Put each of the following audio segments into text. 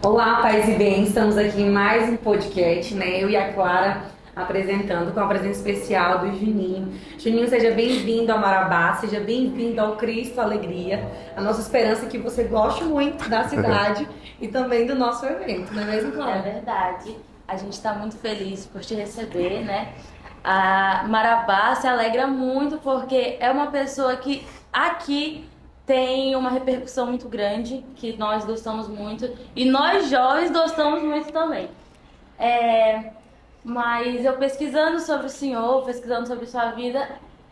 Olá, paz e bem, estamos aqui em mais um podcast, né? Eu e a Clara apresentando com a presença especial do Juninho. Juninho, seja bem-vindo ao Marabá, seja bem-vindo ao Cristo Alegria. A nossa esperança é que você goste muito da cidade e também do nosso evento, não é mesmo, É Clara? verdade. A gente está muito feliz por te receber, né? A Marabá se alegra muito porque é uma pessoa que aqui tem uma repercussão muito grande, que nós gostamos muito e nós jovens gostamos muito também. É, mas eu pesquisando sobre o senhor, pesquisando sobre sua vida,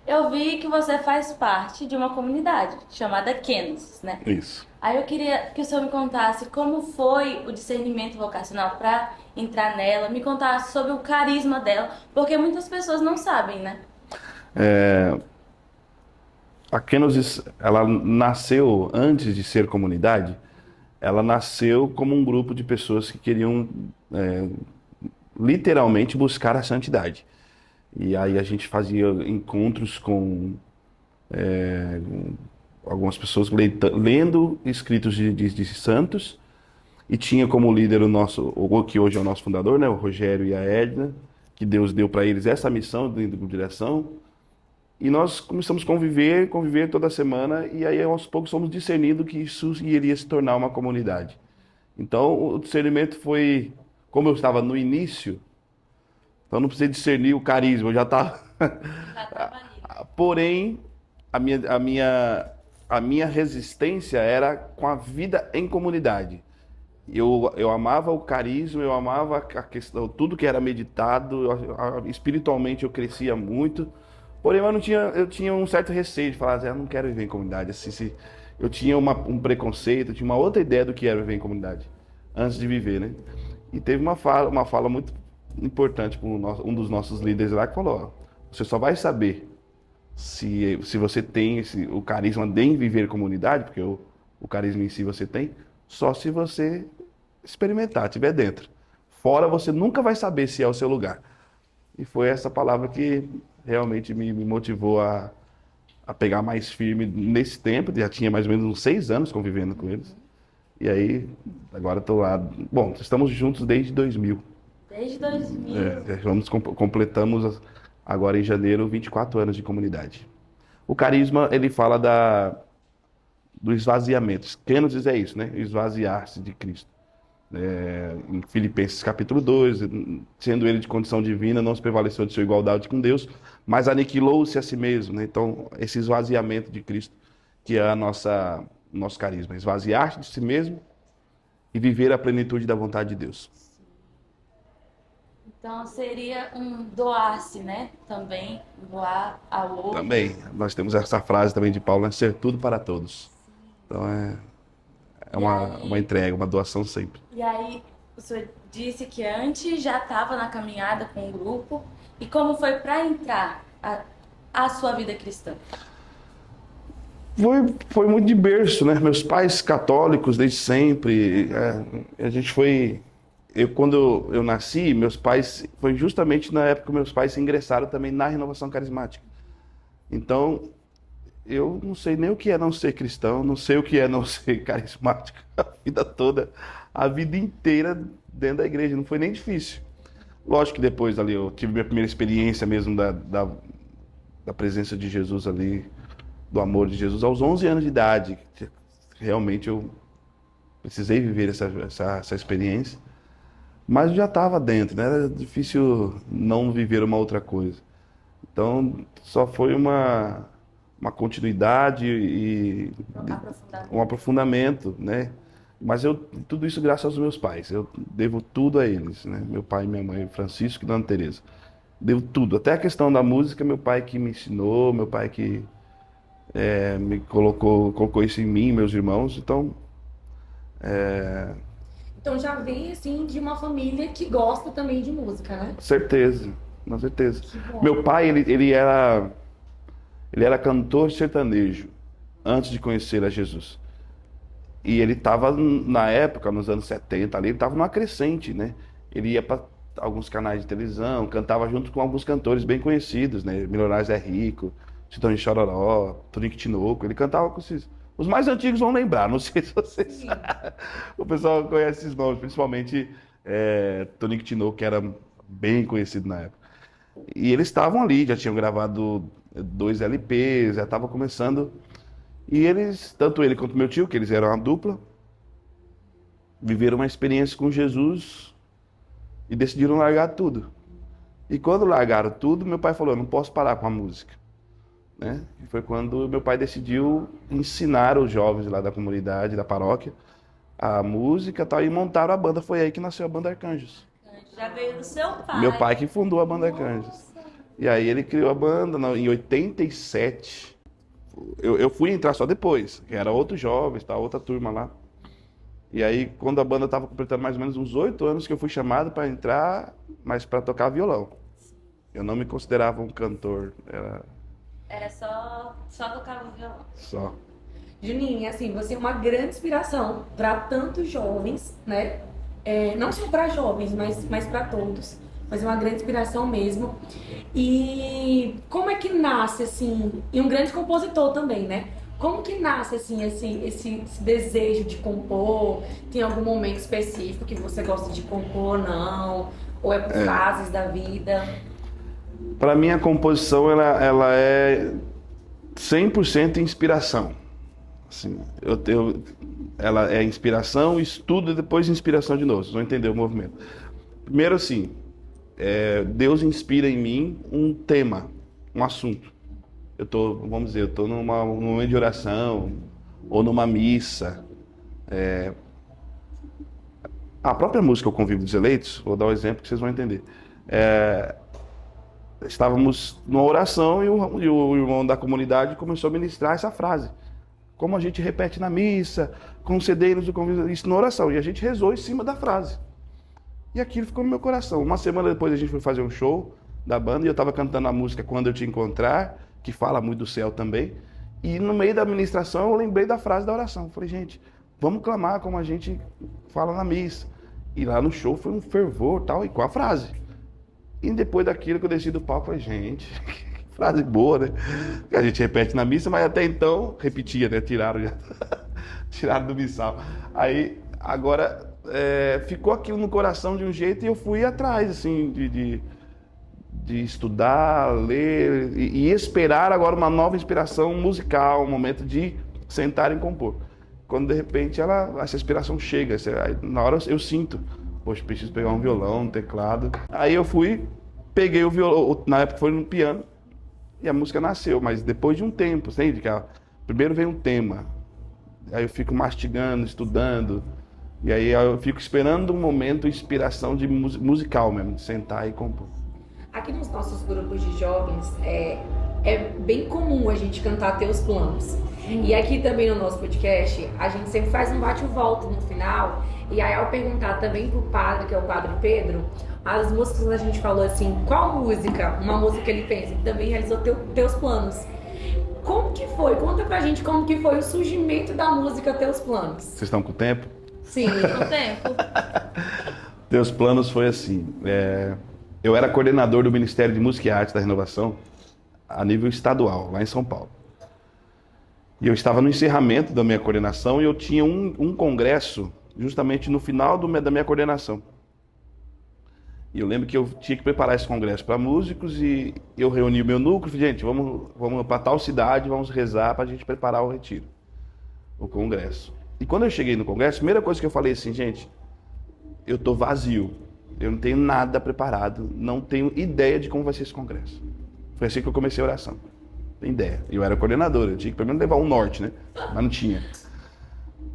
eu vi que você faz parte de uma comunidade chamada Kenos, né? Isso. Aí eu queria que o senhor me contasse como foi o discernimento vocacional para entrar nela, me contasse sobre o carisma dela, porque muitas pessoas não sabem, né? A Kenosis, ela nasceu antes de ser comunidade, ela nasceu como um grupo de pessoas que queriam literalmente buscar a santidade. E aí a gente fazia encontros com algumas pessoas lendo escritos de santos, e tinha como líder o que hoje é o nosso fundador, né, o Rogério e a Edna, que Deus deu para eles essa missão de direção. E nós começamos a conviver toda semana, e aí aos poucos fomos discernindo que isso iria se tornar uma comunidade. Então o discernimento foi, como eu estava no início, então não precisei discernir o carisma, eu já estava. Já tava ali. Porém, a minha, a minha, a minha resistência era com a vida em comunidade. Eu amava o carisma, eu amava a questão, tudo que era meditado, espiritualmente eu crescia muito. Porém, eu tinha um certo receio de falar assim, eu não quero viver em comunidade. Assim, eu tinha um preconceito, eu tinha uma outra ideia do que era viver em comunidade, antes de viver, né? E teve uma fala muito importante por um dos nossos líderes lá, que falou, ó, você só vai saber se você tem o carisma de viver em comunidade, porque o carisma em si você tem, só se você experimentar, estiver dentro. Fora você nunca vai saber se é o seu lugar. E foi essa palavra que realmente me motivou a pegar mais firme nesse tempo. Já tinha mais ou menos uns 6 anos convivendo com eles. E aí, agora estou lá. Bom, estamos juntos desde 2000. Desde 2000. Completamos agora em janeiro 24 anos de comunidade. O carisma, ele fala do esvaziamento. Kenosis é isso, né? Esvaziar-se de Cristo. Em Filipenses capítulo 2, sendo ele de condição divina, não se prevaleceu de sua igualdade com Deus, mas aniquilou-se a si mesmo, né? Então, esse esvaziamento de Cristo, que é nosso carisma, esvaziar-se de si mesmo e viver a plenitude da vontade de Deus. Então seria um doar-se, né? Também doar ao outro. Também, nós temos essa frase também de Paulo, né? Ser tudo para todos. Então, é E uma aí, entrega, uma doação sempre. e aí, o senhor disse que antes já estava na caminhada com o grupo. E como foi para entrar a sua vida cristã? Foi muito de berço, né? Meus pais católicos desde sempre. A gente foi. Quando eu nasci, meus pais. Foi justamente na época que meus pais se ingressaram também na renovação carismática. Então, eu não sei nem o que é não ser cristão, não sei o que é não ser carismático a vida toda, a vida inteira dentro da igreja. Não foi nem difícil. Lógico que depois ali eu tive minha primeira experiência mesmo da presença de Jesus ali, do amor de Jesus aos 11 anos de idade. Realmente eu precisei viver essa experiência, mas eu já estava dentro, né? Era difícil não viver uma outra coisa. Então só foi uma continuidade e Aprofundamento. um aprofundamento, né? Mas tudo isso graças aos meus pais. Eu devo tudo a eles, né? Meu pai e minha mãe, Francisco e Dona Teresa. Devo tudo. Até a questão da música, meu pai que me ensinou, meu pai que me colocou isso em mim, meus irmãos. Então, Então já vem assim de uma família que gosta também de música, né? certeza, com certeza. Que bom. Meu pai, ele era cantor sertanejo antes de conhecer a Jesus. E ele estava, na época, nos anos 70, ali, ele estava numa crescente, né? Ele ia para alguns canais de televisão, cantava junto com alguns cantores bem conhecidos, né? Milionários é Rico, Chitão de Chororó, Tonico Tinoco. Ele cantava com Os mais antigos vão lembrar, não sei se vocês o pessoal conhece esses nomes, principalmente Tonico Tinoco, que era bem conhecido na época. E eles estavam ali, já tinham gravado 2 LPs, já estavam começando. E eles, tanto ele quanto meu tio, que eles eram uma dupla, viveram uma experiência com Jesus e decidiram largar tudo. E quando largaram tudo, meu pai falou, eu não posso parar com a música. Né? E foi quando meu pai decidiu ensinar os jovens lá da comunidade, da paróquia, a música e tal, e montaram a banda. Foi aí que nasceu a Banda Arcanjos. Já veio do seu pai. Meu pai que fundou a Banda Arcanjos. E aí ele criou a banda em 87. Eu fui entrar só depois, que era outros jovens, tá, outra turma lá. E aí, quando a banda estava completando mais ou menos uns 8 anos, que eu fui chamado para entrar, mas para tocar violão. Eu não me considerava um cantor, Era só tocar o violão. só. Juninho, assim, você é uma grande inspiração para tantos jovens, né? Não só para jovens, mas para todos. Mas é uma grande inspiração mesmo. E como é que nasce, assim, e um grande compositor também, né? Como que nasce, assim, esse desejo de compor? Tem algum momento específico que você gosta de compor ou não? Ou é por fases da vida? Para mim, a composição, ela é 100% inspiração. Assim, ela é inspiração, estudo e depois inspiração de novo. Vocês vão entender o movimento. Primeiro, assim, Deus inspira em mim um tema, um assunto. Vamos dizer, eu tô num momento de oração ou numa missa. A própria música O Convívio dos Eleitos, vou dar um exemplo que vocês vão entender. Estávamos numa oração e o irmão da comunidade começou a ministrar essa frase. Como a gente repete na missa, concedei-nos o convívio, isso na oração. E a gente rezou em cima da frase. E aquilo ficou no meu coração. Uma semana depois a gente foi fazer um show da banda e eu estava cantando a música Quando Eu Te Encontrar, que fala muito do céu também. E no meio da ministração eu lembrei da frase da oração. Falei, gente, vamos clamar como a gente fala na missa. E lá no show foi um fervor tal, e com a frase. E depois daquilo que eu desci do palco, falei, gente, que frase boa, né? Que a gente repete na missa, mas até então repetia, né? Tiraram do missal. Aí, agora, ficou aquilo no coração de um jeito e eu fui atrás, assim, de estudar, ler e esperar agora uma nova inspiração musical, um momento de sentar e compor. Quando de repente essa inspiração chega, na hora eu sinto, poxa, preciso pegar um violão, um teclado. Aí eu peguei o violão, na época foi no piano, e a música nasceu, mas depois de um tempo, entende? Primeiro vem um tema, aí eu fico mastigando, estudando, e aí eu fico esperando um momento de inspiração musical mesmo, de sentar e compor. Aqui nos nossos grupos de jovens, é bem comum a gente cantar Teus Planos. E aqui também no nosso podcast, a gente sempre faz um bate-volta no final. E aí, ao perguntar também pro padre, que é o Padre Pedro, as músicas a gente falou assim, qual música? Uma música que ele fez, ele também realizou Teus Planos. Como que foi? Conta pra gente como que foi o surgimento da música Teus Planos. Vocês estão com tempo? Sim, Com o tempo. Teus Planos foi assim, eu era coordenador do Ministério de Música e Arte da Renovação a nível estadual, lá em São Paulo. E eu estava no encerramento da minha coordenação e eu tinha um congresso justamente no final da minha coordenação. E eu lembro que eu tinha que preparar esse congresso para músicos e eu reuni o meu núcleo e falei, gente, vamos para tal cidade, vamos rezar para a gente preparar o retiro, o congresso. E quando eu cheguei no congresso, a primeira coisa que eu falei assim, gente, eu estou vazio, eu não tenho nada preparado, não tenho ideia de como vai ser esse congresso. Foi assim que eu comecei a oração. Tem ideia. Eu era coordenador, eu tinha que pelo menos levar um norte, né? Mas não tinha.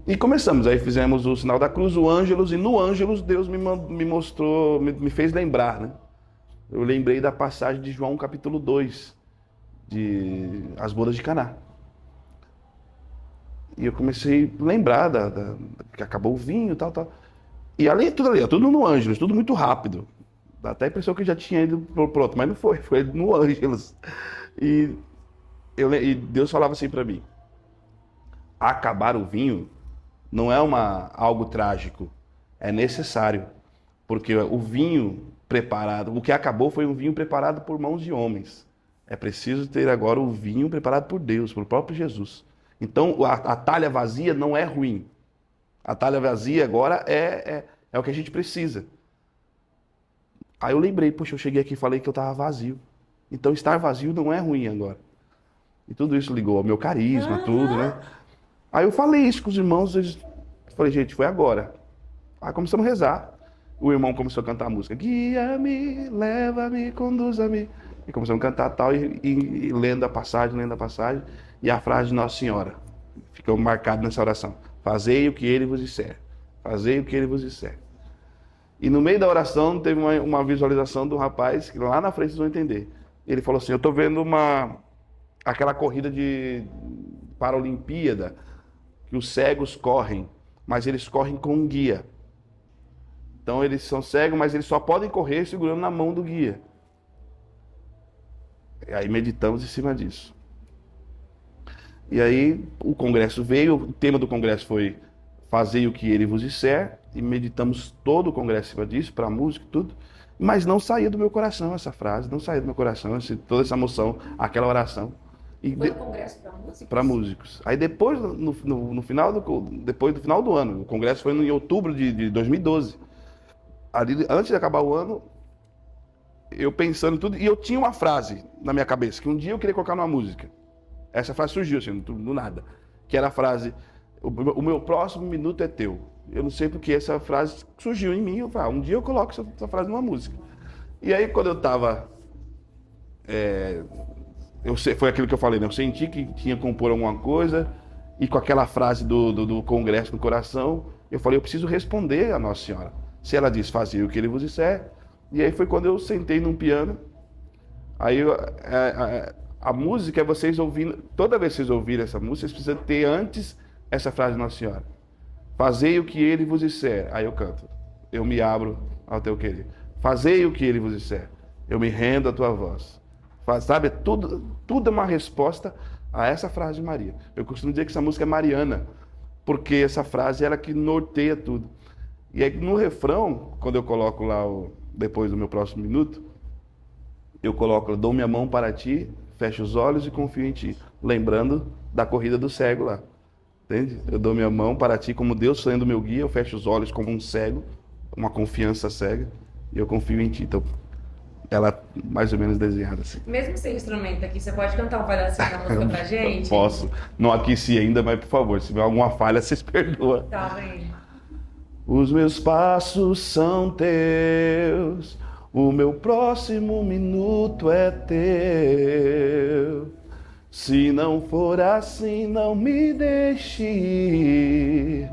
E começamos, aí fizemos o sinal da cruz, o Ângelus, e no Ângelus Deus me mostrou, me fez lembrar, né? Eu lembrei da passagem de João capítulo 2, de as bodas de Caná. E eu comecei a lembrar que acabou o vinho e tal. E tudo no Ângelus, tudo muito rápido. Dá até a impressão que eu já tinha ido pro outro, mas não foi no Ângelus. E Deus falava assim para mim, acabar o vinho não é algo trágico, é necessário, porque o vinho preparado, o que acabou foi um vinho preparado por mãos de homens. É preciso ter agora o vinho preparado por Deus, pelo próprio Jesus. Então, a talha vazia não é ruim. A talha vazia agora é o que a gente precisa. Aí eu lembrei, poxa, eu cheguei aqui e falei que eu estava vazio. Então, estar vazio não é ruim agora. E tudo isso ligou ao meu carisma, tudo, né? Aí eu falei isso com os irmãos, eu falei, gente, foi agora. Aí começamos a rezar. O irmão começou a cantar a música. Guia-me, leva-me, conduza-me. E começamos a cantar tal, e lendo a passagem. E a frase de Nossa Senhora. Ficou marcado nessa oração. Fazei o que ele vos disser. Fazei o que ele vos disser. E no meio da oração teve uma visualização do rapaz, que lá na frente vocês vão entender. Ele falou assim, eu estou vendo aquela corrida para a Olimpíada, que os cegos correm, mas eles correm com um guia. Então eles são cegos, mas eles só podem correr segurando na mão do guia. E aí meditamos em cima disso. E aí o congresso veio, o tema do congresso foi Fazei o que ele vos disser, e meditamos todo o congresso em cima disso, para a música e tudo, mas não saía do meu coração essa frase, não saía do meu coração, toda essa emoção, aquela oração. E Foi um congresso para músicos? Para músicos. Aí depois, depois do final do ano, o congresso foi em outubro de 2012. Ali, antes de acabar o ano, eu pensando tudo, e eu tinha uma frase na minha cabeça, que um dia eu queria colocar numa música. Essa frase surgiu assim, do nada. Que era a frase, o meu próximo minuto é teu. Eu não sei porque essa frase surgiu em mim, eu falei, um dia eu coloco essa frase numa música. E aí quando eu estava... foi aquilo que eu falei, né? Eu senti que tinha que compor alguma coisa, e com aquela frase do congresso no coração, eu falei, eu preciso responder a Nossa Senhora. Se ela diz, fazei o que ele vos disser. E aí foi quando eu sentei num piano. Aí a música é vocês ouvindo, toda vez que vocês ouvirem essa música, vocês precisam ter antes essa frase de Nossa Senhora. Fazei o que ele vos disser. Aí eu canto, eu me abro ao teu querer. Fazei o que ele vos disser. Eu me rendo à tua voz. Sabe, tudo é uma resposta a essa frase de Maria. Eu costumo dizer que essa música é mariana, porque essa frase é ela que norteia tudo. E aí no refrão, quando eu coloco lá, depois do meu próximo minuto, eu coloco, dou minha mão para ti, fecho os olhos e confio em ti. Lembrando da corrida do cego lá. Entende? Eu dou minha mão para ti como Deus sendo meu guia, eu fecho os olhos como um cego, uma confiança cega, e eu confio em ti. Então, ela mais ou menos desenhada assim. Mesmo sem instrumento aqui, você pode cantar um pedacinho da música pra gente? Posso. Não aqueci ainda, mas por favor, se tiver alguma falha, vocês perdoam. Tá bem. Os meus passos são teus, o meu próximo minuto é teu. Se não for assim, não me deixe ir.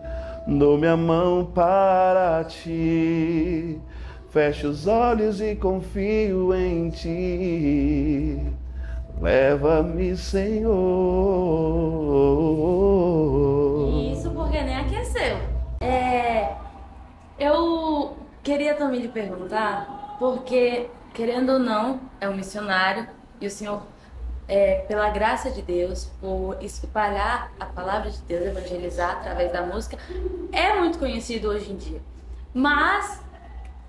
Dou minha mão para ti. Fecho os olhos e confio em ti. Leva-me, Senhor. Isso porque nem aqueceu. Eu queria também lhe perguntar, porque, querendo ou não, é um missionário e o senhor, pela graça de Deus, por espalhar a palavra de Deus, evangelizar através da música, é muito conhecido hoje em dia. Mas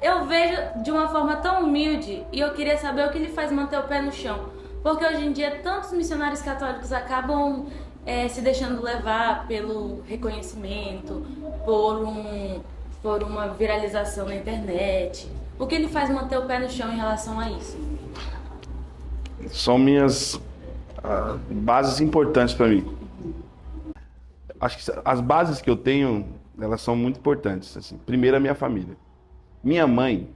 eu vejo de uma forma tão humilde e eu queria saber o que lhe faz manter o pé no chão. Porque hoje em dia tantos missionários católicos acabam se deixando levar pelo reconhecimento, por uma viralização na internet. O que lhe faz manter o pé no chão em relação a isso? São minhas bases importantes para mim. Acho que as bases que eu tenho, elas são muito importantes. Assim. Primeiro, a minha família. Minha mãe,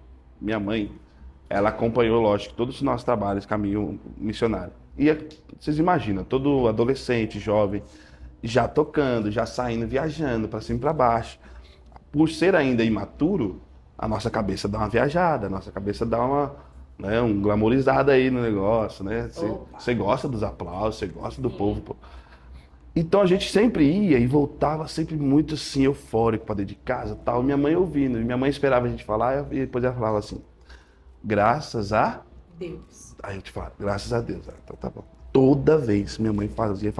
ela acompanhou, lógico, todos os nossos trabalhos, caminho missionário. E vocês imaginam, todo adolescente, jovem, já tocando, já saindo, viajando para cima e para baixo. Por ser ainda imaturo, a nossa cabeça dá uma viajada, a nossa cabeça dá um glamourizada aí no negócio, né? Você gosta dos aplausos, você gosta do povo. Pô. Então a gente sempre ia e voltava sempre muito assim, eufórico para dentro de casa e tal. Minha mãe ouvindo, minha mãe esperava a gente falar e depois ela falava assim, graças a Deus. Aí a gente fala, graças a Deus. Então tá bom. Toda vez minha mãe fazia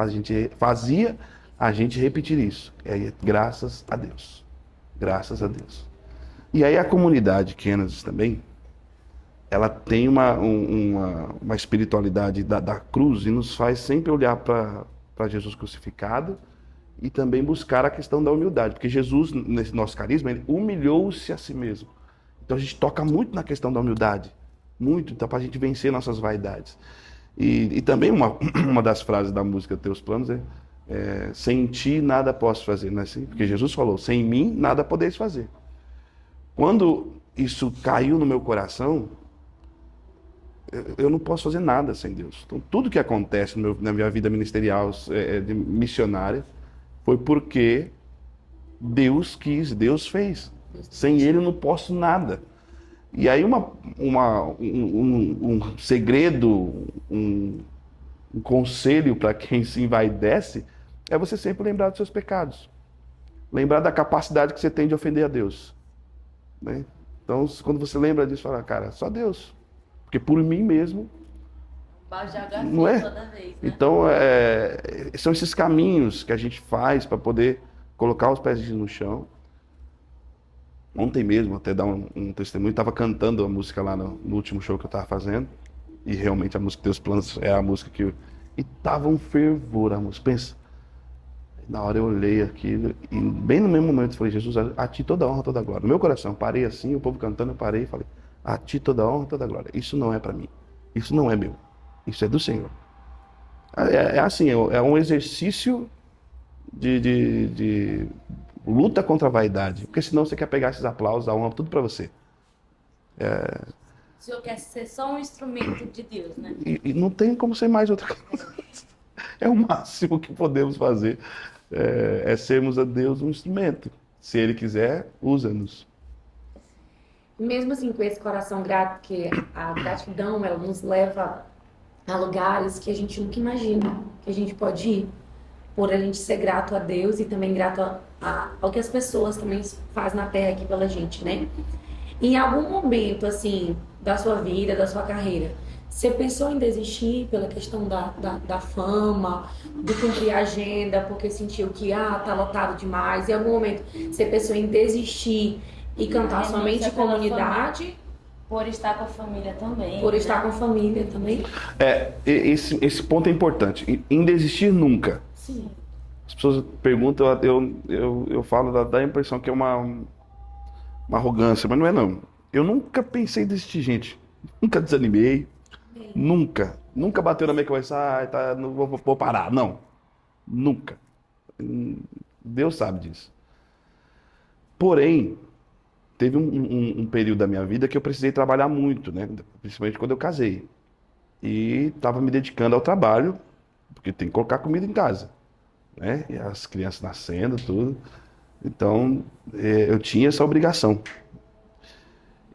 a gente repetir isso. Graças a Deus. Graças a Deus. E aí a comunidade Kennedy também, ela tem uma espiritualidade da cruz e nos faz sempre olhar para para Jesus crucificado e também buscar a questão da humildade, porque Jesus, nesse nosso carisma, ele humilhou-se a si mesmo. Então a gente toca muito na questão da humildade, muito, então para a gente vencer nossas vaidades. E também uma das frases da música Teus Planos é sem ti nada posso fazer, não é assim? Porque Jesus falou, sem mim nada podeis fazer. Quando isso caiu no meu coração, eu não posso fazer nada sem Deus. Então, tudo que acontece na minha vida ministerial, missionária, foi porque Deus quis, Deus fez. Sem Ele eu não posso nada. E aí um segredo, um conselho para quem se envaidece, é você sempre lembrar dos seus pecados. Lembrar da capacidade que você tem de ofender a Deus. Né? Então, quando você lembra disso, fala, cara, só Deus. Porque por mim mesmo, não é? Toda vez, né? Então, são esses caminhos que a gente faz para poder colocar os pés no chão. Ontem mesmo, até dar um testemunho, estava cantando a música lá no último show que eu estava fazendo. E realmente a música Teus Planos é a música que E tava um fervor a música. Pensa. Na hora eu olhei aquilo e bem no mesmo momento eu falei, Jesus, a ti toda a honra, toda a glória. No meu coração, parei assim, o povo cantando, eu parei e falei, a ti toda a honra, toda a glória. Isso não é para mim. Isso não é meu. Isso é do Senhor. É assim, é um exercício de luta contra a vaidade. Porque senão você quer pegar esses aplausos, a honra, tudo para você. O senhor quer ser só um instrumento de Deus, né? E não tem como ser mais outra coisa. É o máximo que podemos fazer. É sermos a Deus um instrumento. Se Ele quiser, usa-nos. Mesmo assim, com esse coração grato, que a gratidão, ela nos leva a lugares que a gente nunca imagina que a gente pode ir. Por a gente ser grato a Deus e também grato ao que as pessoas também fazem na terra aqui pela gente, né? Em algum momento, assim, da sua vida, da sua carreira, você pensou em desistir pela questão da fama, de cumprir a agenda, porque sentiu que, tá lotado demais? Em algum momento, você pensou em desistir e cantar somente em comunidade? Por estar com a família também. Por estar com a família também? Esse ponto é importante. Em desistir nunca. Sim. As pessoas perguntam, eu falo, dá a impressão que é uma arrogância, mas não é não. Eu nunca pensei em desistir, gente. Nunca desanimei. Nunca. Nunca bateu na minha cabeça, não vou parar. Não. Nunca. Deus sabe disso. Porém, teve um período da minha vida que eu precisei trabalhar muito, né? Principalmente quando eu casei. E estava me dedicando ao trabalho, porque tem que colocar comida em casa, né? E as crianças nascendo, tudo. Então, eu tinha essa obrigação.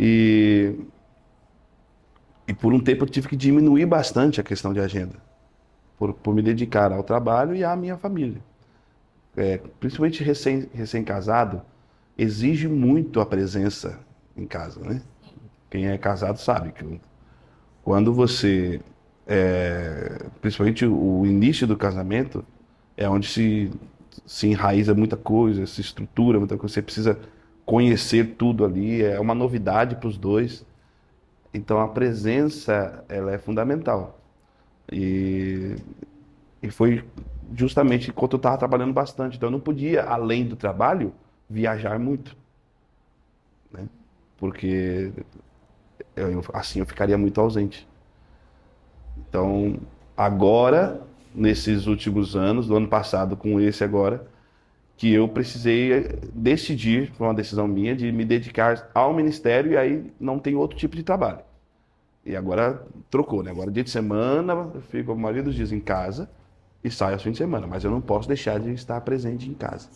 E por um tempo eu tive que diminuir bastante a questão de agenda, por me dedicar ao trabalho e à minha família. Principalmente recém-casado, exige muito a presença em casa, né? Quem é casado sabe que quando você, principalmente o início do casamento, é onde se enraiza muita coisa, se estrutura muita coisa, você precisa conhecer tudo ali, é uma novidade para os dois. Então a presença, ela é fundamental. E foi justamente enquanto eu estava trabalhando bastante, então eu não podia, além do trabalho, viajar muito, né? Porque assim eu ficaria muito ausente. Então, agora, nesses últimos anos, do ano passado com esse agora, que eu precisei decidir, foi uma decisão minha, de me dedicar ao ministério e aí não tem outro tipo de trabalho. E agora trocou, né? Agora dia de semana eu fico a maioria dos dias em casa e saio aos fins de semana, mas eu não posso deixar de estar presente em casa.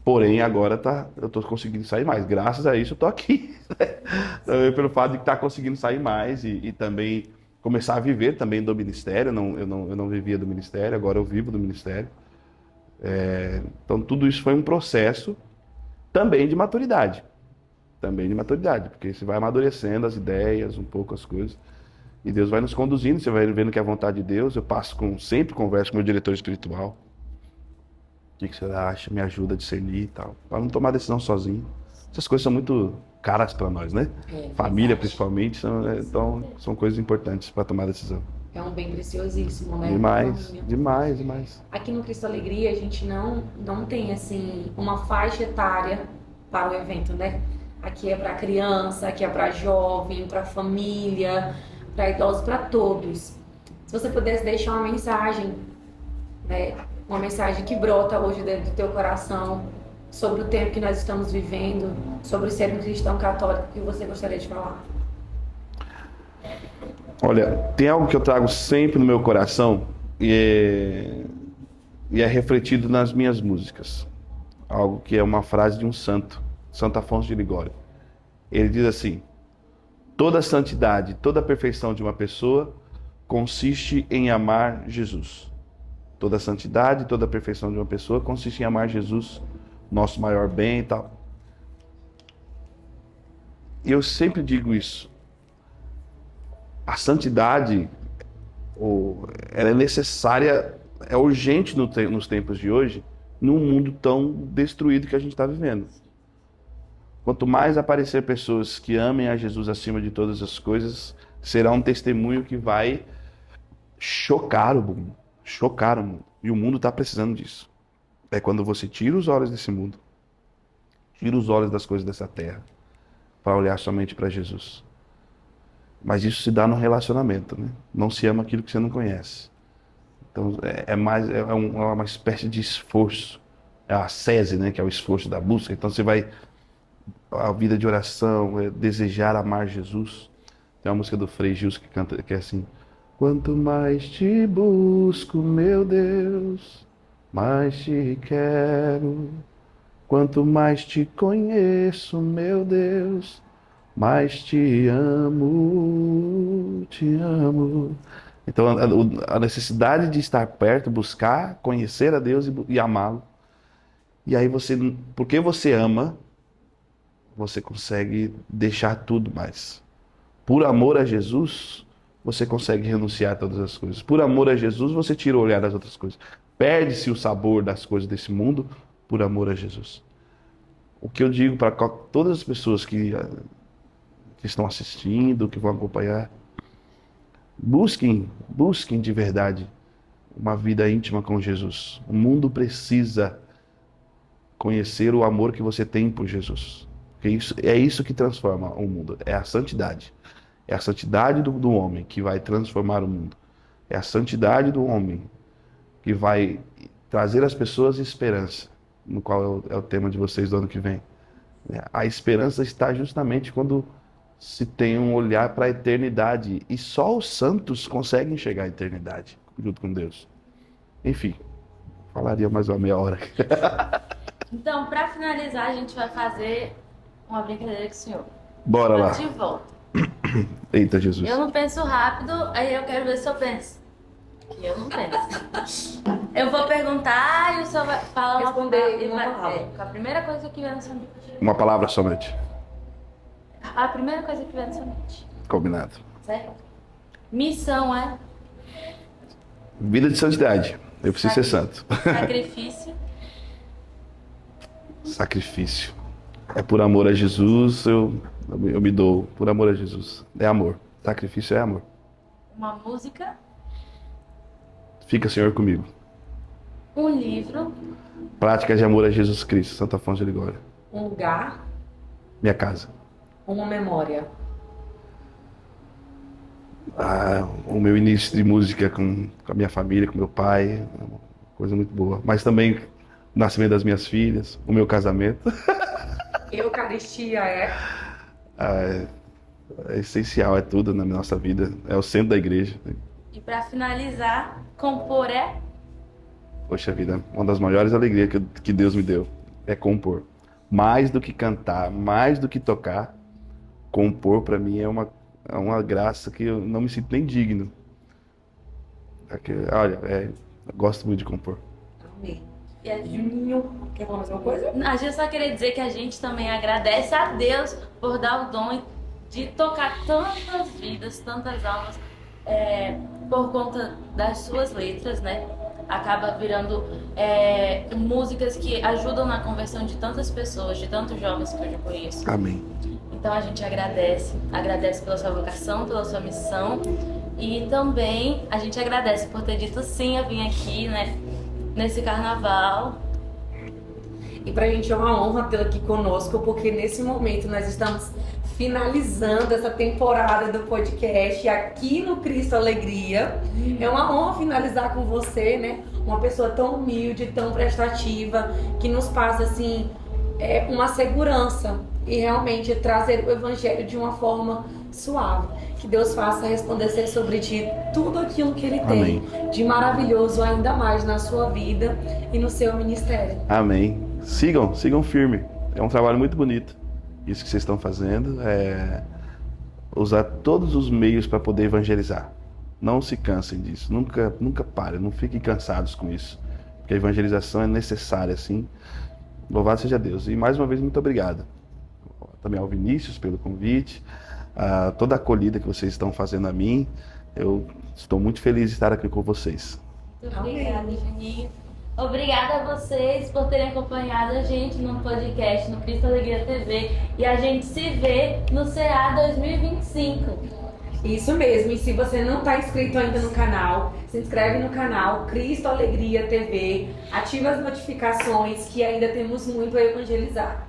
Porém, agora eu estou conseguindo sair mais. Graças a isso eu estou aqui. Pelo fato de estar conseguindo sair mais e também começar a viver também do ministério. Eu não vivia do ministério, agora eu vivo do ministério. Então tudo isso foi um processo também de maturidade. Porque você vai amadurecendo as ideias, um pouco as coisas. E Deus vai nos conduzindo, você vai vendo que é a vontade de Deus. Eu sempre converso com o meu diretor espiritual. O que você acha? Me ajuda a discernir e tal. Para não tomar decisão sozinho. Essas coisas são muito caras para nós, né? Família, principalmente, então são coisas importantes para tomar decisão. É um bem preciosíssimo, né? Demais, demais, demais. Aqui no Cristo Alegria a gente não tem assim uma faixa etária para o evento, né? Aqui é para criança, aqui é para jovem, para família, para idosos, para todos. Se você pudesse deixar uma mensagem, né? Uma mensagem que brota hoje dentro do teu coração sobre o tempo que nós estamos vivendo, sobre ser um cristão católico, que você gostaria de falar? Olha, tem algo que eu trago sempre no meu coração e é refletido nas minhas músicas. Algo que é uma frase de um santo, Santo Afonso de Ligório. Ele diz assim: toda a santidade, toda a perfeição de uma pessoa consiste em amar Jesus. Toda a santidade, toda a perfeição de uma pessoa consiste em amar Jesus, nosso maior bem e tal. E eu sempre digo isso. A santidade, ela é necessária, é urgente nos tempos de hoje, num mundo tão destruído que a gente está vivendo. Quanto mais aparecer pessoas que amem a Jesus acima de todas as coisas, será um testemunho que vai chocar o mundo. Chocar o mundo. E o mundo está precisando disso. É quando você tira os olhos desse mundo, tira os olhos das coisas dessa terra, para olhar somente para Jesus. Mas isso se dá no relacionamento, né? Não se ama aquilo que você não conhece. Então é uma espécie de esforço. É a ascese, né? Que é o esforço da busca. Então você vai, a vida de oração, é desejar amar Jesus. Tem uma música do Frei Gilson que canta, que é assim: quanto mais te busco, meu Deus, mais te quero. Quanto mais te conheço, meu Deus, mais te amo, te amo. Então a necessidade de estar perto, buscar, conhecer a Deus e amá-lo. E aí você, porque você ama, você consegue deixar tudo mais. Por amor a Jesus, você consegue renunciar a todas as coisas. Por amor a Jesus, você tira o olhar das outras coisas. Perde-se o sabor das coisas desse mundo por amor a Jesus. O que eu digo para todas as pessoas que estão assistindo, que vão acompanhar, busquem de verdade uma vida íntima com Jesus. O mundo precisa conhecer o amor que você tem por Jesus. Porque é isso que transforma o mundo, é a santidade. É a santidade do homem que vai transformar o mundo. É a santidade do homem que vai trazer às pessoas esperança, no qual é o tema de vocês do ano que vem. A esperança está justamente quando se tem um olhar para a eternidade. E só os santos conseguem chegar à eternidade, junto com Deus. Enfim, falaria mais uma meia hora. Então, para finalizar, a gente vai fazer uma brincadeira com o senhor. Bora lá. De volta. Eita, Jesus. Eu não penso rápido, aí eu quero ver se eu penso. Que eu não penso. Eu vou perguntar e o senhor vai falar Responder uma palavra. Com a primeira coisa que vier na sua mente. Uma palavra somente. A primeira coisa que vier na sua mente. Combinado. Certo? Missão é Vida de santidade. Eu preciso ser santo. sacrifício. Sacrifício. É por amor a Jesus, eu me dou. Por amor a Jesus. É amor. Sacrifício é amor. Uma música. Fica, Senhor, comigo. Um livro. Prática de amor a Jesus Cristo, Santo Afonso de Ligório. Um lugar, Minha casa. uma memória. O meu início de música com a minha família, com meu pai, é uma coisa muito boa. Mas também o nascimento das minhas filhas, o meu casamento. Eucaristia É essencial, é tudo na nossa vida. É o centro da igreja. E para finalizar, compor é Poxa vida, uma das maiores alegrias que Deus me deu é compor. Mais do que cantar, mais do que tocar, compor para mim é uma graça que eu não me sinto nem digno. Olha, eu gosto muito de compor. Amém. E a gente... Juninho, quer falar mais uma coisa? A gente só queria dizer que a gente também agradece a Deus por dar o dom de tocar tantas vidas, tantas almas, por conta das suas letras, né? Acaba virando músicas que ajudam na conversão de tantas pessoas, de tantos jovens que eu já conheço. Amém. Então a gente agradece pela sua vocação, pela sua missão E também a gente agradece por ter dito sim a vir aqui, né, nesse carnaval. E pra gente é uma honra tê-la aqui conosco, porque nesse momento nós estamos finalizando essa temporada do podcast aqui no Cristo Alegria. É uma honra finalizar com você, né? Uma pessoa tão humilde, tão prestativa, que nos passa, assim, uma segurança e realmente trazer o Evangelho de uma forma suave. Que Deus faça resplandecer sobre ti tudo aquilo que Ele Amém. tem de maravilhoso ainda mais na sua vida e no seu ministério. Amém. Sigam firme. É um trabalho muito bonito. Isso que vocês estão fazendo é usar todos os meios para poder evangelizar. Não se cansem disso. Nunca parem. Não fiquem cansados com isso. Porque a evangelização é necessária, sim. Louvado seja Deus. E mais uma vez, muito obrigado. Também ao Vinícius pelo convite. A toda a acolhida que vocês estão fazendo a mim. Eu estou muito feliz de estar aqui com vocês. Muito obrigada, Juninho. Obrigada a vocês por terem acompanhado a gente no podcast, no Cristo Alegria TV. E a gente se vê no CA 2025. Isso mesmo, e se você não está inscrito ainda no canal, se inscreve no canal Cristo Alegria TV, ativa as notificações que ainda temos muito a evangelizar.